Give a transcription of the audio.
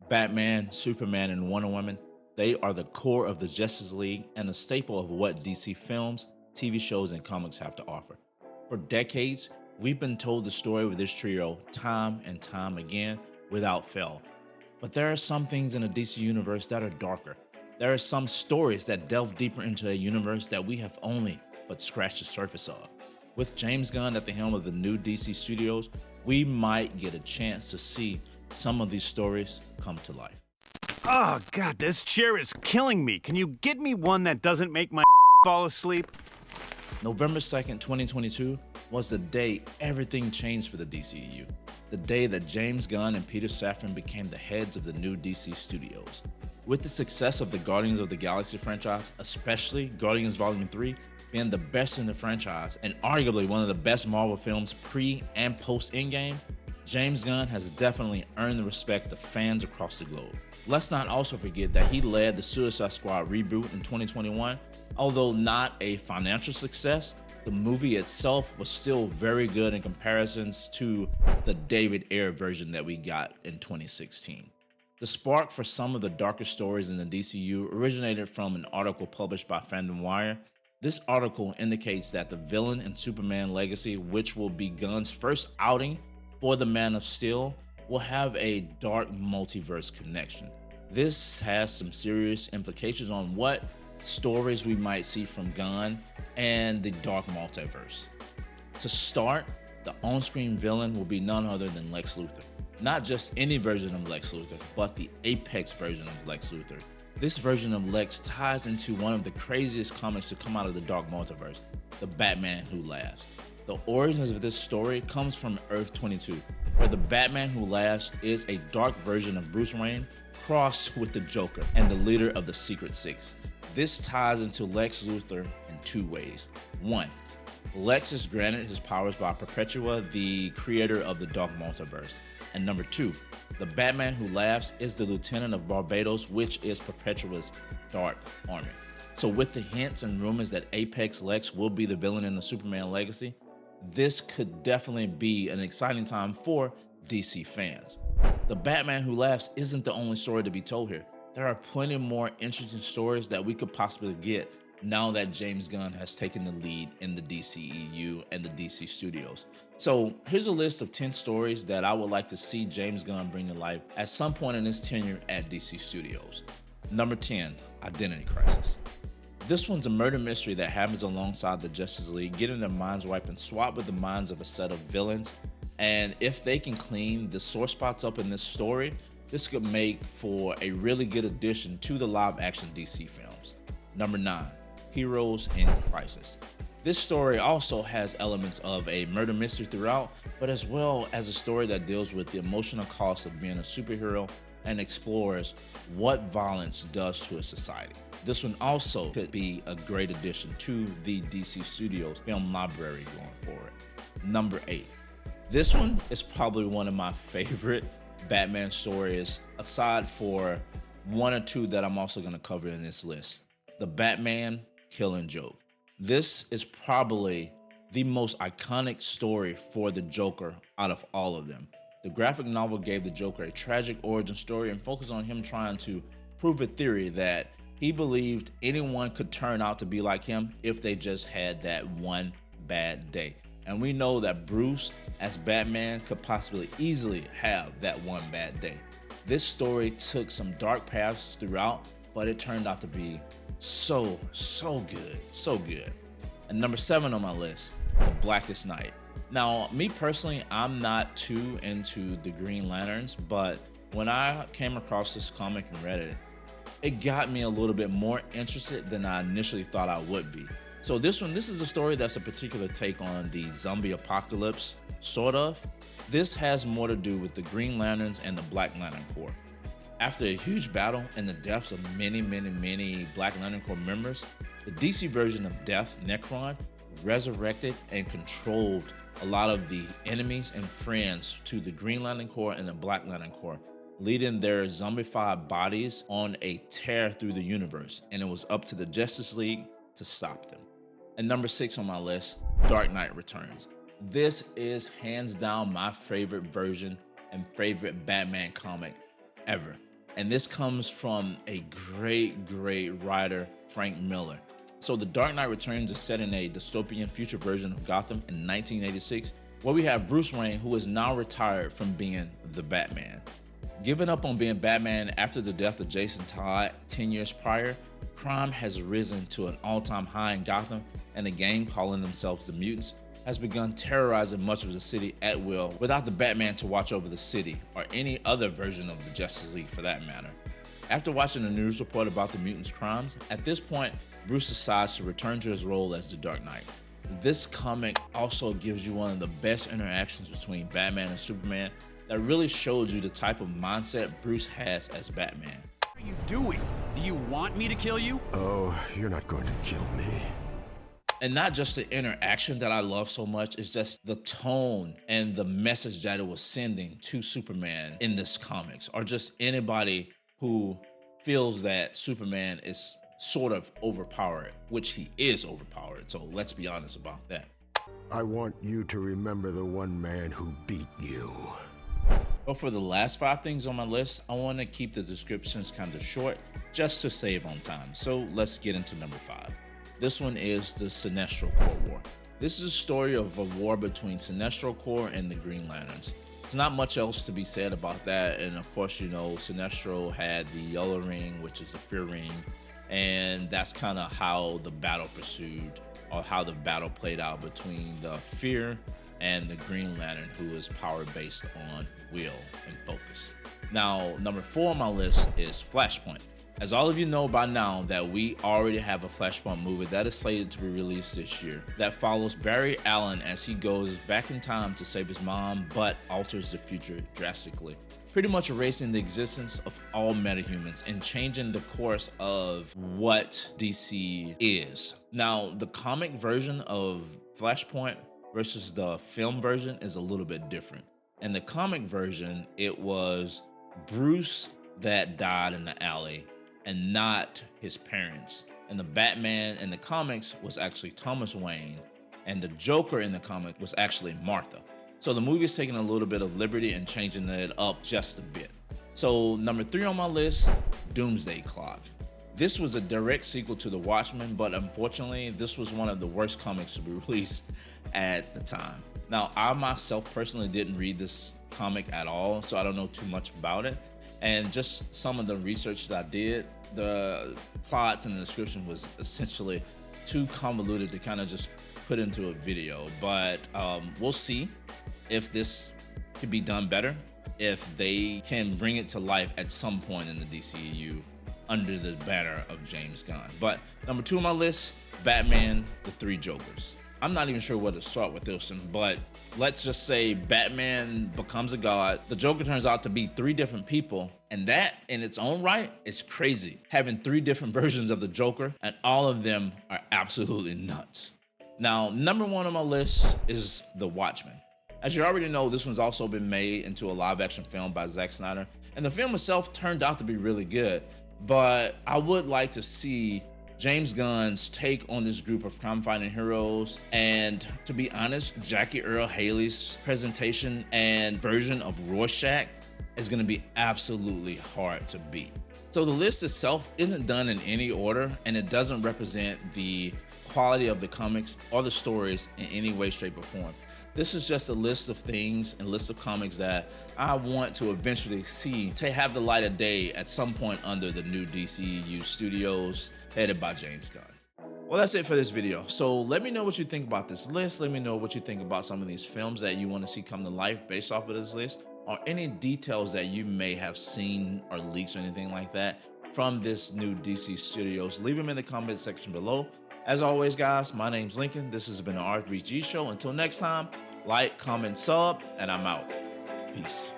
Batman, Superman, and Wonder Woman, they are the core of the Justice League and a staple of what DC films, TV shows, and comics have to offer. For decades, we've been told the story of this trio time and time again without fail. But there are some things in the DC universe that are darker. There are some stories that delve deeper into a universe that we have only but scratched the surface of. With James Gunn at the helm of the new DC studios, we might get a chance to see some of these stories come to life. Oh, God, this chair is killing me. Can you get me one that doesn't make my fall asleep? November 2nd, 2022 was the day everything changed for the DCU. The day that James Gunn and Peter Safran became the heads of the new DC studios. With the success of the Guardians of the Galaxy franchise, especially Guardians Volume 3 being the best in the franchise and arguably one of the best Marvel films pre and post Endgame, James Gunn has definitely earned the respect of fans across the globe. Let's not also forget that he led the Suicide Squad reboot in 2021. Although not a financial success, the movie itself was still very good in comparisons to the David Ayer version that we got in 2016. The spark for some of the darker stories in the DCU originated from an article published by Fandom Wire. This article indicates that the villain in Superman Legacy, which will be Gunn's first outing for the Man of Steel, will have a dark multiverse connection. This has some serious implications on what stories we might see from Gunn and the dark multiverse. To start, the on-screen villain will be none other than Lex Luthor. Not just any version of Lex Luthor, but the Apex version of Lex Luthor. This version of Lex ties into one of the craziest comics to come out of the dark multiverse, The Batman Who Laughs. The origins of this story comes from Earth 22, where the Batman Who Laughs is a dark version of Bruce Wayne crossed with the Joker and the leader of the Secret Six. This ties into Lex Luthor in two ways. One, Lex is granted his powers by Perpetua, the creator of the Dark Multiverse. And number two, the Batman Who Laughs is the lieutenant of Barbados, which is Perpetua's dark army. So with the hints and rumors that Apex Lex will be the villain in the Superman Legacy, this could definitely be an exciting time for DC fans. The Batman Who Laughs isn't the only story to be told here. There are plenty more interesting stories that we could possibly get now that James Gunn has taken the lead in the DCEU and the DC studios. So here's a list of 10 stories that I would like to see James Gunn bring to life at some point in his tenure at DC Studios. Number 10, Identity Crisis. This one's a murder mystery that happens alongside the Justice League, getting their minds wiped and swapped with the minds of a set of villains. And if they can clean the sore spots up in this story, this could make for a really good addition to the live-action DC films. Number 9, Heroes in Crisis. This story also has elements of a murder mystery throughout, but as well as a story that deals with the emotional cost of being a superhero and explores what violence does to a society. This one also could be a great addition to the DC Studios film library going forward. Number 8. This one is probably one of my favorite Batman stories, aside for one or two that I'm also going to cover in this list. The Batman Killing Joke. This is probably the most iconic story for the Joker out of all of them. The graphic novel gave the Joker a tragic origin story and focused on him trying to prove a theory that he believed anyone could turn out to be like him if they just had that one bad day. And we know that Bruce, as Batman, could possibly easily have that one bad day. This story took some dark paths throughout, but it turned out to be so good. And number 7 on my list, The Blackest Night. Now, me personally, I'm not too into the Green Lanterns, but when I came across this comic and read it, it got me a little bit more interested than I initially thought I would be. So this is a story that's a particular take on the zombie apocalypse, sort of. This has more to do with the Green Lanterns and the Black Lantern Corps. After a huge battle and the deaths of many Black Lantern Corps members, the DC version of Death, Necron, resurrected and controlled a lot of the enemies and friends to the Green Lantern Corps and the Black Lantern Corps, leading their zombified bodies on a tear through the universe, and it was up to the Justice League to stop them. And number 6 on my list, Dark Knight Returns. This is hands down my favorite version and favorite Batman comic ever. And this comes from a great writer, Frank Miller. So The Dark Knight Returns is set in a dystopian future version of Gotham in 1986, where we have Bruce Wayne, who is now retired from being the Batman. Giving up on being Batman after the death of Jason Todd 10 years prior, crime has risen to an all-time high in Gotham, and a gang calling themselves the Mutants has begun terrorizing much of the city at will without the Batman to watch over the city, or any other version of the Justice League for that matter. After watching a news report about the Mutants' crimes, at this point, Bruce decides to return to his role as the Dark Knight. This comic also gives you one of the best interactions between Batman and Superman that really shows you the type of mindset Bruce has as Batman. What are you doing? Do you want me to kill you? Oh, you're not going to kill me. And not just the interaction that I love so much, it's just the tone and the message that it was sending to Superman in this comics, or just anybody who feels that Superman is sort of overpowered, which he is overpowered. So let's be honest about that. I want you to remember the one man who beat you. But for the last 5 things on my list, I want to keep the descriptions kind of short just to save on time. So let's get into number 5. This one is the Sinestro Corps War. This is a story of a war between Sinestro Corps and the Green Lanterns. There's not much else to be said about that, and of course, you know, Sinestro had the yellow ring, which is the fear ring, and that's kind of how the battle pursued, or how the battle played out between the fear and the Green Lantern, who is power based on will and focus. Now, number 4 on my list is Flashpoint. As all of you know by now, that we already have a Flashpoint movie that is slated to be released this year that follows Barry Allen as he goes back in time to save his mom, but alters the future drastically, pretty much erasing the existence of all metahumans and changing the course of what DC is. Now, the comic version of Flashpoint versus the film version is a little bit different. In the comic version, it was Bruce that died in the alley and not his parents. And the Batman in the comics was actually Thomas Wayne, and the Joker in the comic was actually Martha. So the movie is taking a little bit of liberty and changing it up just a bit. So number 3 on my list, Doomsday Clock. This was a direct sequel to The Watchmen, but unfortunately, this was one of the worst comics to be released at the time. Now, I myself personally didn't read this comic at all, so I don't know too much about it. And just some of the research that I did, the plots and the description was essentially too convoluted to kind of just put into a video. But we'll see if this could be done better, if they can bring it to life at some point in the DCU under the banner of James Gunn. But number 2 on my list, Batman, The Three Jokers. I'm not even sure where to start with this one, but let's just say Batman becomes a god. The Joker turns out to be 3 different people, and that in its own right is crazy. Having 3 different versions of the Joker, and all of them are absolutely nuts. Now, number 1 on my list is The Watchmen. As you already know, this one's also been made into a live-action film by Zack Snyder, and the film itself turned out to be really good, but I would like to see James Gunn's take on this group of crime-fighting heroes, and to be honest, Jackie Earle Haley's presentation and version of Rorschach is going to be absolutely hard to beat. So the list itself isn't done in any order, and it doesn't represent the quality of the comics or the stories in any way, shape, or form. This is just a list of things and list of comics that I want to eventually see to have the light of day at some point under the new DCU studios headed by James Gunn. Well, that's it for this video. So let me know what you think about this list. Let me know what you think about some of these films that you want to see come to life based off of this list, or any details that you may have seen or leaks or anything like that from this new DC studios. Leave them in the comment section below. As always, guys, my name's Lincoln. This has been an RPG show. Until next time, like, comment, sub, and I'm out. Peace.